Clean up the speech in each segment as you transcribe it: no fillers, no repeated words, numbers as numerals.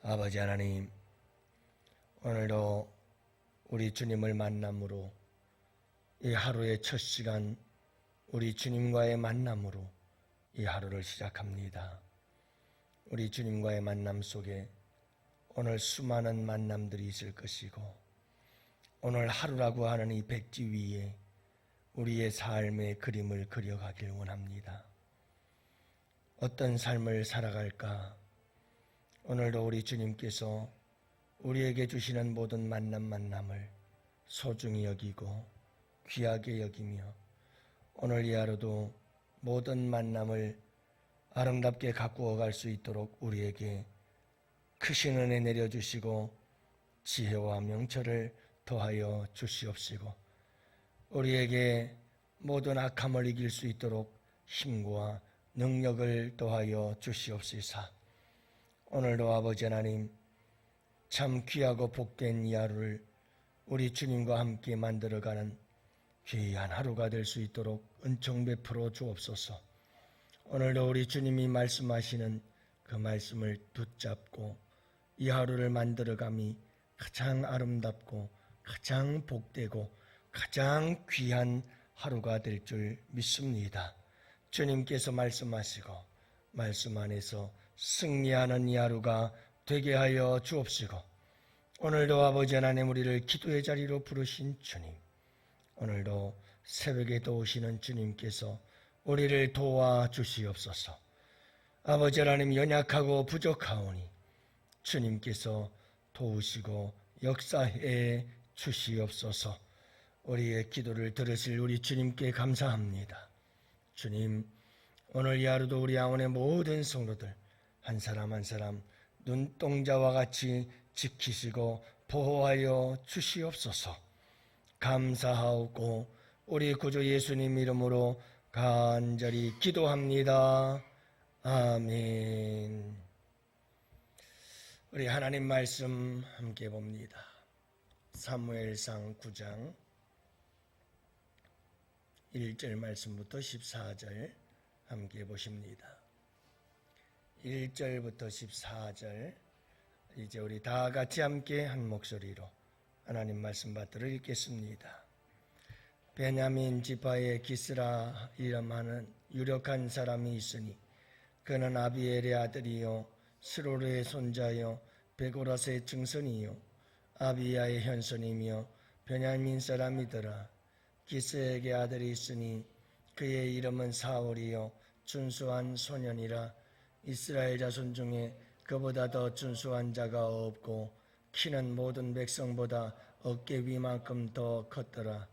아버지 하나님, 오늘도 우리 주님을 만남으로 이 하루의 첫 시간 우리 주님과의 만남으로 이 하루를 시작합니다. 우리 주님과의 만남 속에 오늘 수많은 만남들이 있을 것이고, 오늘 하루라고 하는 이 백지 위에 우리의 삶의 그림을 그려가길 원합니다. 어떤 삶을 살아갈까? 오늘도 우리 주님께서 우리에게 주시는 모든 만남을 소중히 여기고 귀하게 여기며, 오늘 이 하루도 모든 만남을 아름답게 가꾸어 갈 수 있도록 우리에게 크신 은혜 내려주시고 지혜와 명철을 더하여 주시옵시고, 우리에게 모든 악함을 이길 수 있도록 힘과 능력을 더하여 주시옵시사. 오늘도 아버지 하나님, 참 귀하고 복된 이 하루를 우리 주님과 함께 만들어가는 귀한 하루가 될 수 있도록 은총 베풀어 주옵소서. 오늘도 우리 주님이 말씀하시는 그 말씀을 붙잡고 이 하루를 만들어감이 가장 아름답고 가장 복되고 가장 귀한 하루가 될 줄 믿습니다. 주님께서 말씀하시고 말씀 안에서 승리하는 이 하루가 되게 하여 주옵시고, 오늘도 아버지 하나님 우리를 기도의 자리로 부르신 주님, 오늘도 새벽에 도우시는 주님께서 우리를 도와주시옵소서. 아버지 하나님, 연약하고 부족하오니 주님께서 도우시고 역사해 주시옵소서. 우리의 기도를 들으실 우리 주님께 감사합니다. 주님, 오늘 이 하루도 우리 아원의 모든 성도들 한 사람 한 사람 눈동자와 같이 지키시고 보호하여 주시옵소서. 감사하고 우리 구주 예수님 이름으로 간절히 기도합니다. 아멘. 우리 하나님 말씀 함께 봅니다. 사무엘상 9장 1절 말씀부터 14절 함께 보십니다. 1절부터 14절, 이제 우리 다 같이 함께 한 목소리로 하나님 말씀 받들어 읽겠습니다. 베냐민 지파의 기스라 이름하는 유력한 사람이 있으니 그는 아비엘의 아들이요 스로르의 손자요 베고라스의 증손이요 아비야의 현손이며 베냐민 사람이더라. 기스에게 아들이 있으니 그의 이름은 사울이요 준수한 소년이라. 이스라엘 자손 중에 그보다 더 준수한 자가 없고 키는 모든 백성보다 어깨 위만큼 더 컸더라.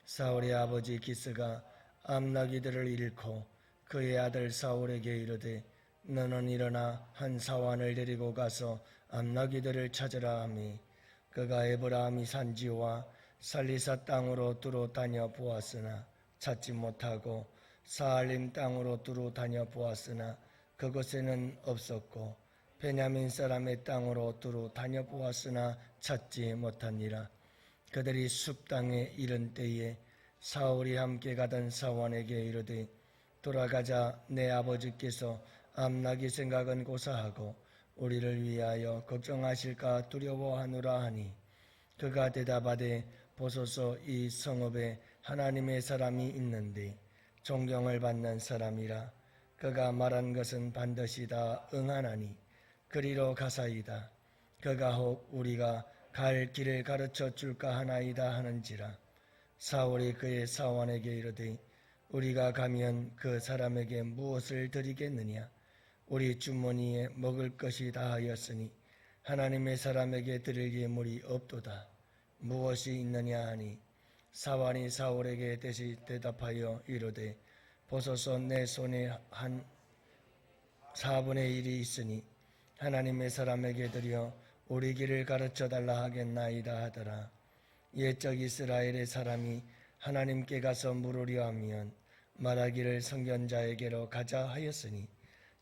사울의 아버지 기스가 암나기들을 잃고 그의 아들 사울에게 이르되 너는 일어나 한 사환을 데리고 가서 암나기들을 찾으라 하니, 그가 에브라함이 산지와 살리사 땅으로 두루 다녀 보았으나 찾지 못하고 사알림 땅으로 두루 다녀 보았으나 그곳에는 없었고 베냐민 사람의 땅으로 두루 다녀보았으나 찾지 못하니라. 그들이 숲 땅에 이른 때에 사울이 함께 가던 사환에게 이르되 돌아가자, 내 아버지께서 암나기 생각은 고사하고 우리를 위하여 걱정하실까 두려워하노라 하니, 그가 대답하되 보소서, 이 성읍에 하나님의 사람이 있는데 존경을 받는 사람이라. 그가 말한 것은 반드시 다 응하나니 그리로 가사이다. 그가 혹 우리가 갈 길을 가르쳐 줄까 하나이다 하는지라. 사울이 그의 사환에게 이르되 우리가 가면 그 사람에게 무엇을 드리겠느냐? 우리 주머니에 먹을 것이 다하였으니 하나님의 사람에게 드릴 예물이 없도다. 무엇이 있느냐 하니, 사환이 사울에게 대답하여 이르되 보소서, 내 손에 한 4분의 1이 있으니 하나님의 사람에게 드려 우리 길을 가르쳐 달라 하겠나이다 하더라. 옛적 이스라엘의 사람이 하나님께 가서 물으려 하면 말하기를 선견자에게로 가자 하였으니,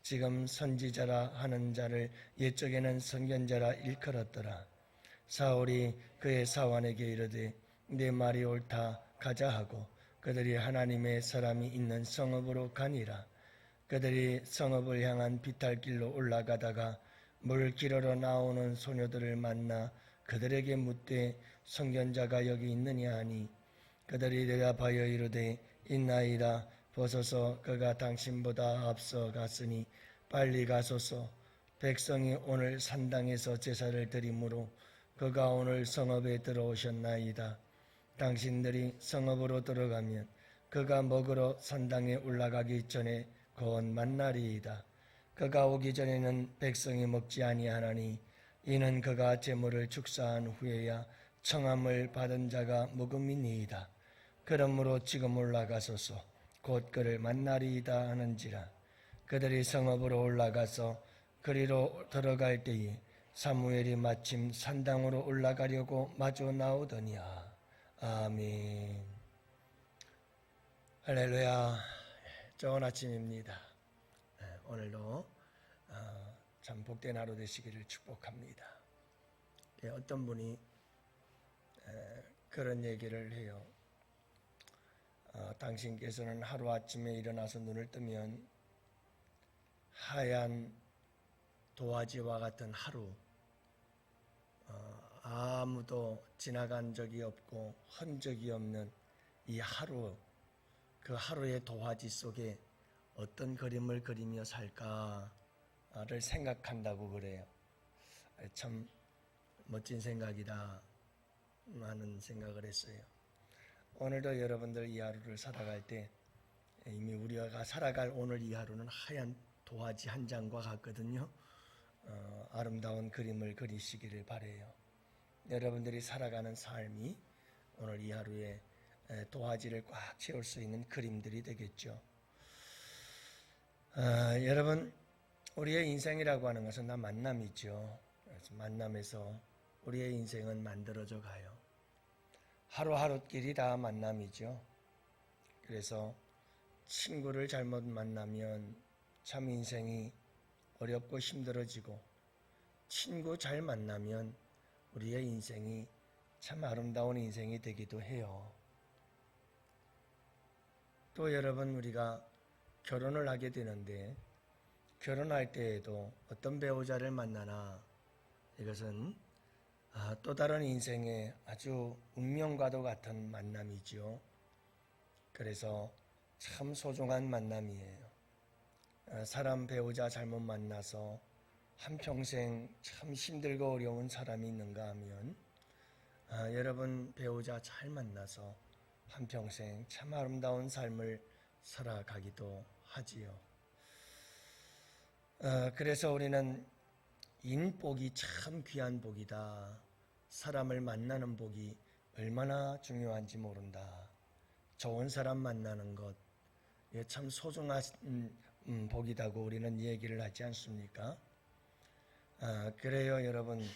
지금 선지자라 하는 자를 옛적에는 선견자라 일컬었더라. 사울이 그의 사환에게 이르되 내 말이 옳다, 가자 하고 그들이 하나님의 사람이 있는 성읍으로 가니라. 그들이 성읍을 향한 비탈길로 올라가다가 물 기르러 나오는 소녀들을 만나 그들에게 묻되 선견자가 여기 있느냐 하니 그들이 대답하여 이르되 있나이다. 보소서 그가 당신보다 앞서 갔으니 빨리 가소서. 백성이 오늘 산당에서 제사를 드리므로 그가 오늘 성읍에 들어오셨나이다. 당신들이 성읍으로 들어가면 그가 먹으러 산당에 올라가기 전에 곧 만나리이다. 그가 오기 전에는 백성이 먹지 아니하나니 이는 그가 제물을 축사한 후에야 청함을 받은 자가 먹음이니이다. 그러므로 지금 올라가소서. 곧 그를 만나리이다 하는지라. 그들이 성읍으로 올라가서 그리로 들어갈 때에 사무엘이 마침 산당으로 올라가려고 마주 나오더니야. 아멘. 할렐루야. 좋은 아침입니다. 오늘도 참 복된 하루 되시기를 축복합니다. 어떤 분이 그런 얘기를 해요. 당신께서는 하루아침에 일어나서 눈을 뜨면 하얀 도화지와 같은 하루, 아무도 지나간 적이 없고 흔적이 없는 이 하루, 그 하루의 도화지 속에 어떤 그림을 그리며 살까를 생각한다고 그래요. 참 멋진 생각이다 하는 생각을 했어요. 오늘도 여러분들 이 하루를 살아갈 때 이미 우리가 살아갈 오늘 이 하루는 하얀 도화지 한 장과 같거든요. 아름다운 그림을 그리시기를 바라요. 여러분들이 살아가는 삶이 오늘 이 하루에 도화지를 꽉 채울 수 있는 그림들이 되겠죠. 여러분, 우리의 인생이라고 하는 것은 다 만남이죠. 그래서 만남에서 우리의 인생은 만들어져 가요. 하루하루끼리 다 만남이죠. 그래서 친구를 잘못 만나면 참 인생이 어렵고 힘들어지고, 친구 잘 만나면 우리의 인생이 참 아름다운 인생이 되기도 해요. 또 여러분, 우리가 결혼을 하게 되는데 결혼할 때에도 어떤 배우자를 만나나 이것은 또 다른 인생의 아주 운명과도 같은 만남이죠. 그래서 참 소중한 만남이에요. 사람 배우자 잘못 만나서 한평생 참 힘들고 어려운 사람이 있는가 하면 여러분 배우자 잘 만나서 한평생 참 아름다운 삶을 살아가기도 하지요. 그래서 우리는 인복이 참 귀한 복이다. 사람을 만나는 복이 얼마나 중요한지 모른다. 좋은 사람 만나는 것 참 소중한 복이다고 우리는 얘기를 하지 않습니까? 그래요, 여러분.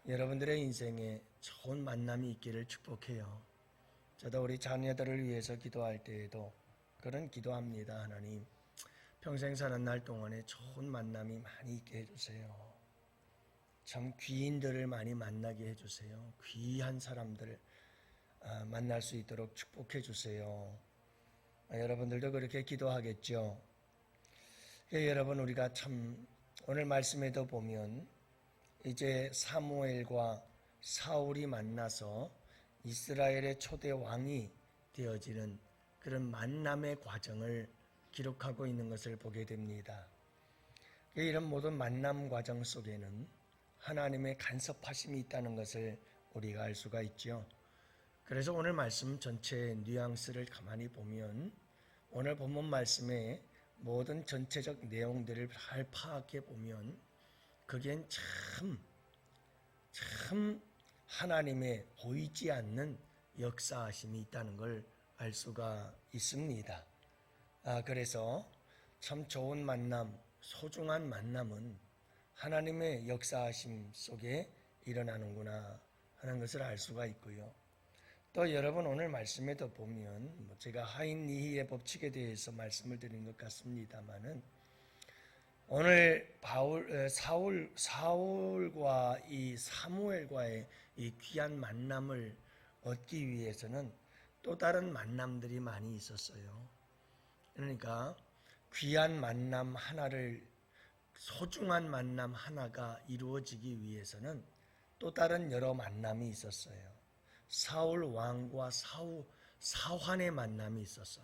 여러분들의 인생에 좋은 만남이 있기를 축복해요. 저도 우리 자녀들을 위해서 기도할 때에도 그런 기도합니다. 하나님, 평생 사는 날 동안에 좋은 만남이 많이 있게 해주세요. 참 귀인들을 많이 만나게 해주세요. 귀한 사람들 만날 수 있도록 축복해 주세요. 여러분들도 그렇게 기도하겠죠. 여러분, 우리가 참 오늘 말씀에도 보면 이제 사무엘과 사울이 만나서 이스라엘의 초대 왕이 되어지는 그런 만남의 과정을 기록하고 있는 것을 보게 됩니다. 이런 모든 만남 과정 속에는 하나님의 간섭하심이 있다는 것을 우리가 알 수가 있죠. 그래서 오늘 말씀 전체의 뉘앙스를 가만히 보면 오늘 본문 말씀의 모든 전체적 내용들을 잘 파악해 보면 그겐 참 하나님의 보이지 않는 역사하심이 있다는 걸 알 수가 있습니다. 그래서 참 좋은 만남, 소중한 만남은 하나님의 역사하심 속에 일어나는구나 하는 것을 알 수가 있고요. 또 여러분 오늘 말씀에도 보면 제가 하인니히의 법칙에 대해서 말씀을 드린 것 같습니다만은 오늘 사울과 이 사무엘과의 이 귀한 만남을 얻기 위해서는 또 다른 만남들이 많이 있었어요. 그러니까 귀한 만남 하나를 소중한 만남 하나가 이루어지기 위해서는 또 다른 여러 만남이 있었어요. 사울 왕과 사환의 만남이 있었어.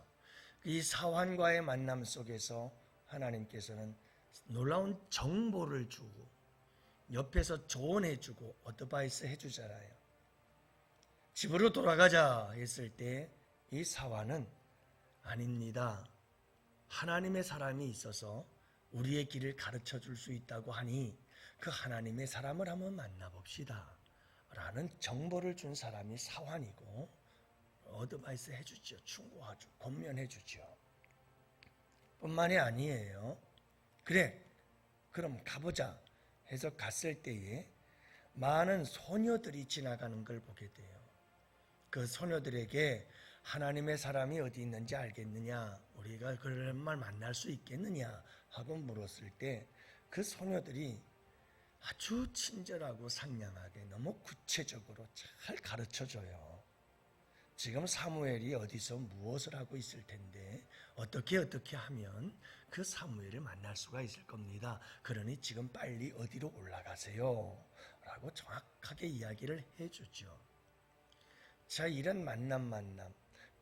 이 사환과의 만남 속에서 하나님께서는 놀라운 정보를 주고 옆에서 조언해주고 어드바이스 해주잖아요. 집으로 돌아가자 했을 때 이 사환은 아닙니다. 하나님의 사람이 있어서 우리의 길을 가르쳐 줄 수 있다고 하니 그 하나님의 사람을 한번 만나봅시다 라는 정보를 준 사람이 사환이고 어드바이스 해주죠. 충고하죠. 권면해주죠. 뿐만이 아니에요. 그래 그럼 가보자 해서 갔을 때에 많은 소녀들이 지나가는 걸 보게 돼요. 그 소녀들에게 하나님의 사람이 어디 있는지 알겠느냐, 우리가 그런 말 만날 수 있겠느냐 하고 물었을 때 그 소녀들이 아주 친절하고 상냥하게 너무 구체적으로 잘 가르쳐줘요. 지금 사무엘이 어디서 무엇을 하고 있을 텐데 어떻게 하면 그 사무엘을 만날 수가 있을 겁니다. 그러니 지금 빨리 어디로 올라가세요 라고 정확하게 이야기를 해주죠. 자, 이런 만남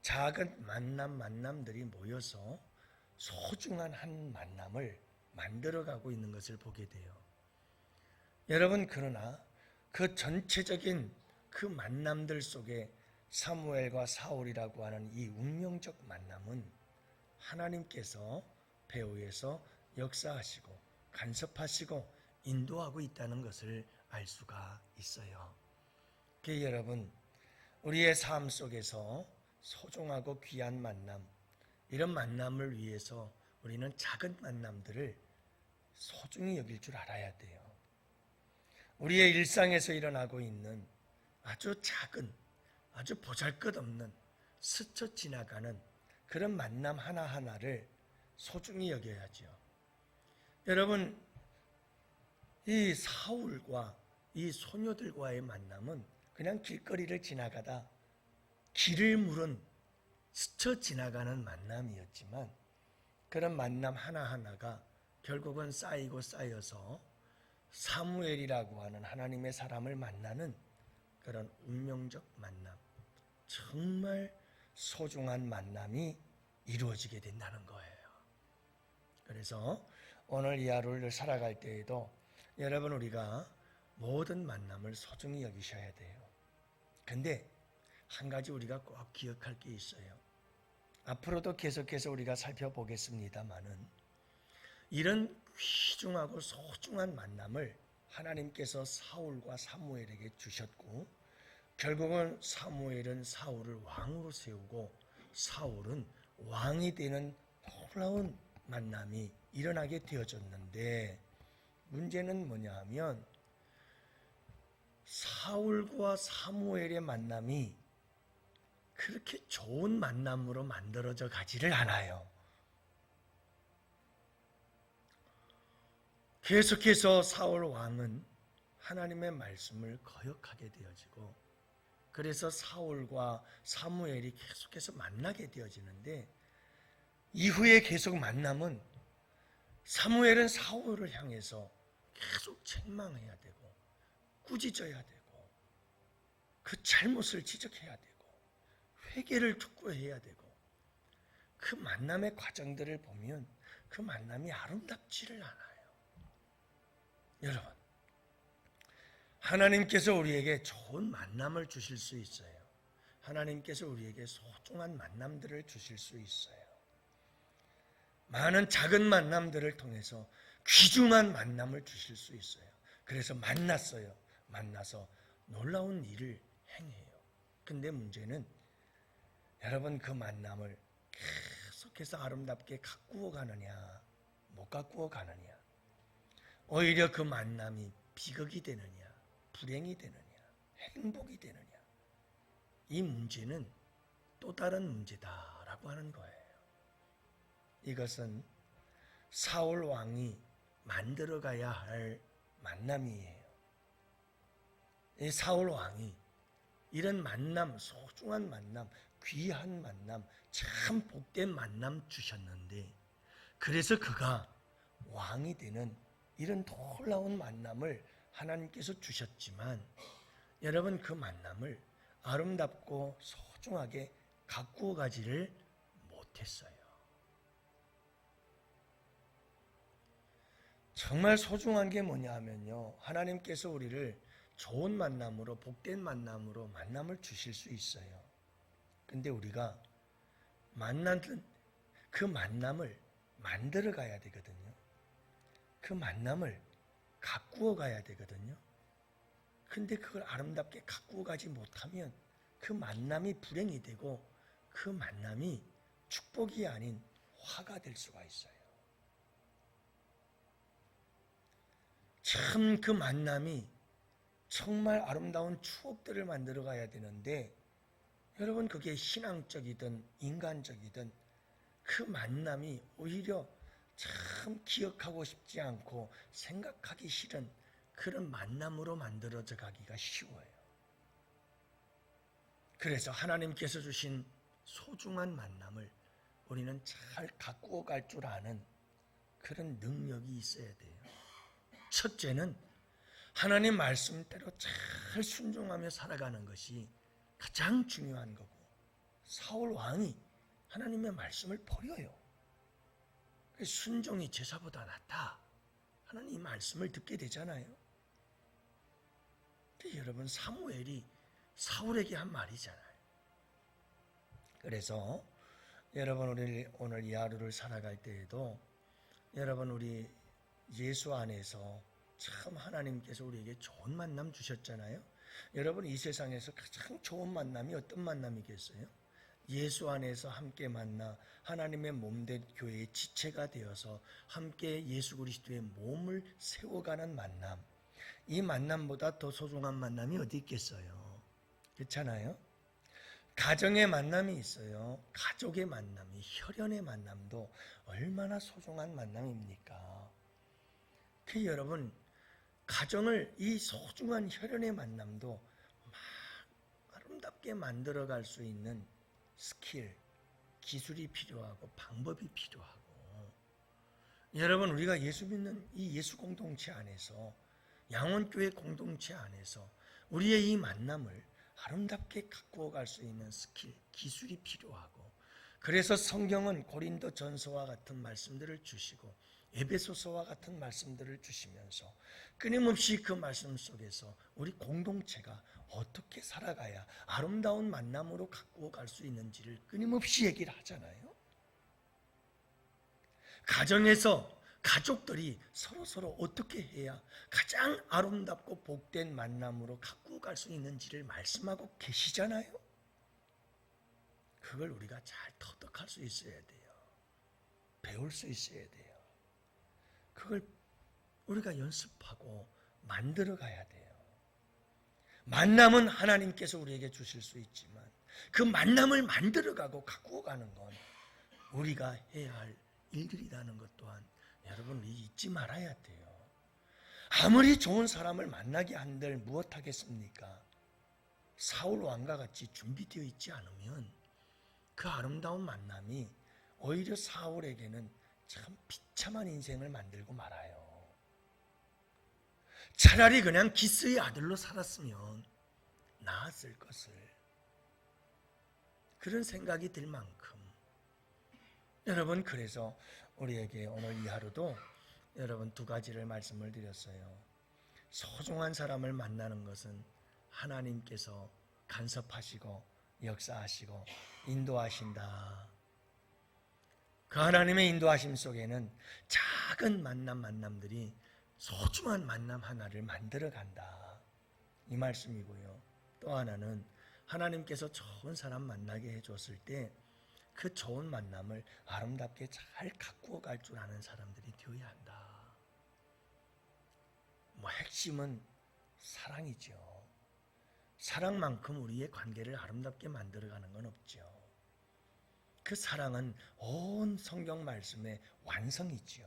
작은 만남들이 모여서 소중한 한 만남을 만들어가고 있는 것을 보게 돼요. 여러분, 그러나 그 전체적인 그 만남들 속에 사무엘과 사울이라고 하는 이 운명적 만남은 하나님께서 배후에서 역사하시고 간섭하시고 인도하고 있다는 것을 알 수가 있어요. 그래서 여러분, 우리의 삶 속에서 소중하고 귀한 만남, 이런 만남을 위해서 우리는 작은 만남들을 소중히 여길 줄 알아야 돼요. 우리의 일상에서 일어나고 있는 아주 작은, 아주 보잘것없는 스쳐 지나가는 그런 만남 하나하나를 소중히 여겨야죠. 여러분, 이 사울과 이 소녀들과의 만남은 그냥 길거리를 지나가다 길을 물은 스쳐 지나가는 만남이었지만 그런 만남 하나하나가 결국은 쌓이고 쌓여서 사무엘이라고 하는 하나님의 사람을 만나는 그런 운명적 만남, 정말 소중한 만남이 이루어지게 된다는 거예요. 그래서 오늘 이 하루를 살아갈 때에도 여러분, 우리가 모든 만남을 소중히 여기셔야 돼요. 근데 한 가지 우리가 꼭 기억할 게 있어요. 앞으로도 계속해서 우리가 살펴보겠습니다마는 이런 귀중하고 소중한 만남을 하나님께서 사울과 사무엘에게 주셨고 결국은 사무엘은 사울을 왕으로 세우고 사울은 왕이 되는 놀라운 만남이 일어나게 되어졌는데 문제는 뭐냐 하면 사울과 사무엘의 만남이 그렇게 좋은 만남으로 만들어져 가지를 않아요. 계속해서 사울 왕은 하나님의 말씀을 거역하게 되어지고 그래서 사울과 사무엘이 계속해서 만나게 되어지는데 이후에 계속 만남은 사무엘은 사울을 향해서 계속 책망해야 되고 꾸짖어야 되고 그 잘못을 지적해야 되고 회개를 촉구해야 되고 그 만남의 과정들을 보면 그 만남이 아름답지를 않아요. 여러분, 하나님께서 우리에게 좋은 만남을 주실 수 있어요. 하나님께서 우리에게 소중한 만남들을 주실 수 있어요. 많은 작은 만남들을 통해서 귀중한 만남을 주실 수 있어요. 그래서 만났어요. 만나서 놀라운 일을 행해요. 근데 문제는 여러분, 그 만남을 계속해서 아름답게 가꾸어 가느냐 못 가꾸어 가느냐, 오히려 그 만남이 비극이 되느냐 불행이 되느냐 행복이 되느냐, 이 문제는 또 다른 문제다라고 하는 거예요. 이것은 사울 왕이 만들어가야 할 만남이에요. 이 사울 왕이 이런 만남, 소중한 만남, 귀한 만남, 참 복된 만남 주셨는데 그래서 그가 왕이 되는 이런 놀라운 만남을 하나님께서 주셨지만 여러분 그 만남을 아름답고 소중하게 가꾸어 가지를 못했어요. 정말 소중한 게 뭐냐 하면요, 하나님께서 우리를 좋은 만남으로, 복된 만남으로 만남을 주실 수 있어요. 근데 우리가 만나는 그 만남을 만들어 가야 되거든요. 그 만남을 가꾸어 가야 되거든요. 근데 그걸 아름답게 가꾸어 가지 못하면 그 만남이 불행이 되고 그 만남이 축복이 아닌 화가 될 수가 있어요. 참 그 만남이 정말 아름다운 추억들을 만들어 가야 되는데 여러분 그게 신앙적이든 인간적이든 그 만남이 오히려 참 기억하고 싶지 않고 생각하기 싫은 그런 만남으로 만들어져 가기가 쉬워요. 그래서 하나님께서 주신 소중한 만남을 우리는 잘 가꾸어 갈 줄 아는 그런 능력이 있어야 돼요. 첫째는 하나님 말씀대로 잘 순종하며 살아가는 것이 가장 중요한 거고, 사울 왕이 하나님의 말씀을 버려요. 순종이 제사보다 낫다. 하나님 이 말씀을 듣게 되잖아요. 여러분 사무엘이 사울에게 한 말이잖아요. 그래서 여러분 우리 오늘 이 하루를 살아갈 때에도 여러분 우리 예수 안에서 참 하나님께서 우리에게 좋은 만남 주셨잖아요. 여러분 이 세상에서 가장 좋은 만남이 어떤 만남이겠어요? 예수 안에서 함께 만나 하나님의 몸된 교회의 지체가 되어서 함께 예수 그리스도의 몸을 세워가는 만남. 이 만남보다 더 소중한 만남이 어디 있겠어요? 그렇잖아요? 가정의 만남이 있어요. 가족의 만남이, 혈연의 만남도 얼마나 소중한 만남입니까? 그 여러분 가정을, 이 소중한 혈연의 만남도 막 아름답게 만들어갈 수 있는 스킬, 기술이 필요하고 방법이 필요하고, 여러분 우리가 예수 믿는 이 예수 공동체 안에서, 양원교회 공동체 안에서 우리의 이 만남을 아름답게 가꾸어 갈 수 있는 스킬, 기술이 필요하고, 그래서 성경은 고린도 전서와 같은 말씀들을 주시고 에베소서와 같은 말씀들을 주시면서 끊임없이 그 말씀 속에서 우리 공동체가 어떻게 살아가야 아름다운 만남으로 가꾸어 갈 수 있는지를 끊임없이 얘기를 하잖아요. 가정에서 가족들이 서로 어떻게 해야 가장 아름답고 복된 만남으로 가꾸어 갈 수 있는지를 말씀하고 계시잖아요. 그걸 우리가 잘 터득할 수 있어야 돼요. 배울 수 있어야 돼요. 그걸 우리가 연습하고 만들어 가야 돼요. 만남은 하나님께서 우리에게 주실 수 있지만 그 만남을 만들어가고 가꾸어 가는 건 우리가 해야 할 일들이라는 것 또한 여러분 잊지 말아야 돼요. 아무리 좋은 사람을 만나게 한들 무엇하겠습니까? 사울 왕과 같이 준비되어 있지 않으면 그 아름다운 만남이 오히려 사울에게는 참 비참한 인생을 만들고 말아요. 차라리 그냥 기스의 아들로 살았으면 나았을 것을, 그런 생각이 들 만큼 여러분, 그래서 우리에게 오늘 이 하루도 여러분 두 가지를 말씀을 드렸어요. 소중한 사람을 만나는 것은 하나님께서 간섭하시고 역사하시고 인도하신다. 그 하나님의 인도하심 속에는 작은 만남들이 소중한 만남 하나를 만들어 간다. 이 말씀이고요. 또 하나는 하나님께서 좋은 사람 만나게 해줬을 때 그 좋은 만남을 아름답게 잘 가꾸어 갈 줄 아는 사람들이 되어야 한다. 핵심은 사랑이죠. 사랑만큼 우리의 관계를 아름답게 만들어가는 건 없죠. 그 사랑은 온 성경 말씀의 완성이죠.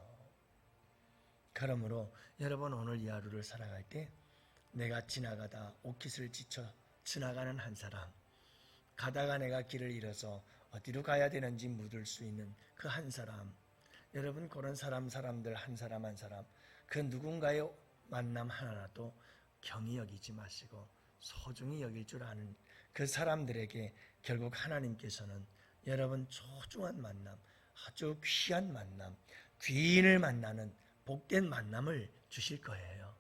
그러므로 여러분 오늘 이 하루를 살아갈 때 내가 지나가다 옷깃을 지쳐 지나가는 한 사람, 가다가 내가 길을 잃어서 어디로 가야 되는지 묻을 수 있는 그 한 사람, 여러분 그런 사람들 한 사람 한 사람 그 누군가의 만남 하나라도 경히 여기지 마시고 소중히 여길 줄 아는 그 사람들에게 결국 하나님께서는 여러분 소중한 만남, 아주 귀한 만남, 귀인을 만나는 복된 만남을 주실 거예요.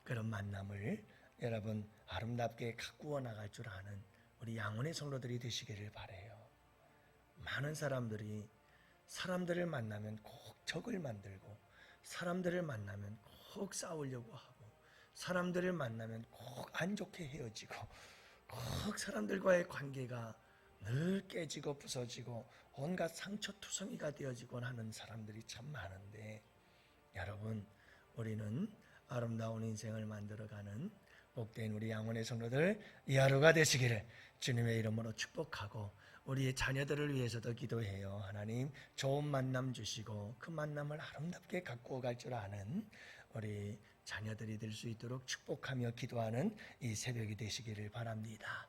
그런 만남을 여러분 아름답게 가꾸어 나갈 줄 아는 우리 양원의 성도들이 되시기를 바라요. 많은 사람들이 사람들을 만나면 꼭 적을 만들고 사람들을 만나면 꼭 싸우려고 하고 사람들을 만나면 꼭 안 좋게 헤어지고 꼭 사람들과의 관계가 늘 깨지고 부서지고 온갖 상처투성이가 되어지곤 하는 사람들이 참 많은데 여러분 우리는 아름다운 인생을 만들어가는 복된 우리 양원의 성도들 이 하루가 되시기를 주님의 이름으로 축복하고 우리의 자녀들을 위해서도 기도해요. 하나님 좋은 만남 주시고 그 만남을 아름답게 가꾸어 갈 줄 아는 우리 자녀들이 될 수 있도록 축복하며 기도하는 이 새벽이 되시기를 바랍니다.